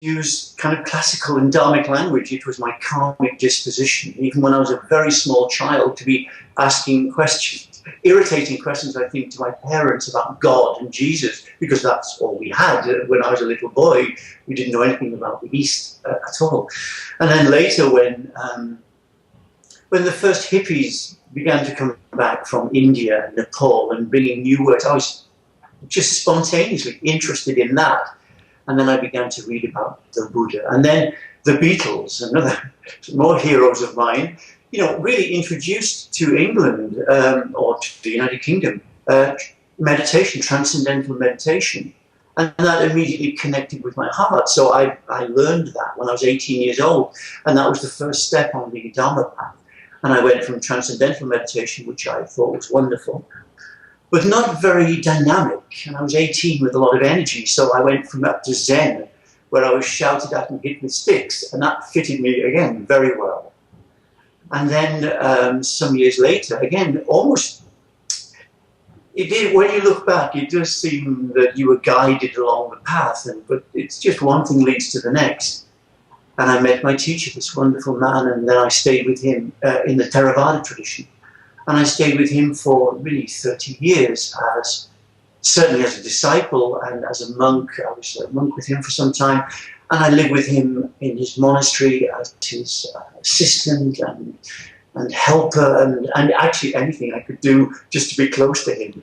use kind of classical and dharmic language. It was my karmic disposition, even when I was a very small child, to be asking questions, irritating questions, I think, to my parents about God and Jesus, because that's all we had. When I was a little boy, we didn't know anything about the East at all. And then later, when the first hippies began to come back from India and Nepal and bringing new words, I was just spontaneously interested in that. And then I began to read about the Buddha. And then the Beatles, another more heroes of mine, you know, really introduced to England or to the United Kingdom meditation, transcendental meditation. And that immediately connected with my heart. So I learned that when I was 18 years old. And that was the first step on the Dharma path. And I went from transcendental meditation, which I thought was wonderful, but not very dynamic. And I was 18 with a lot of energy, so I went from that to Zen, where I was shouted at and hit with sticks, and that fitted me, again, very well. And then some years later, again, almost, it did, when you look back, it does seem that you were guided along the path, but it's just one thing leads to the next. And I met my teacher, this wonderful man, and then I stayed with him in the Theravada tradition. And I stayed with him for really 30 years, certainly as a disciple and as a monk. I was a monk with him for some time. And I lived with him in his monastery as his assistant and helper, and actually anything I could do just to be close to him.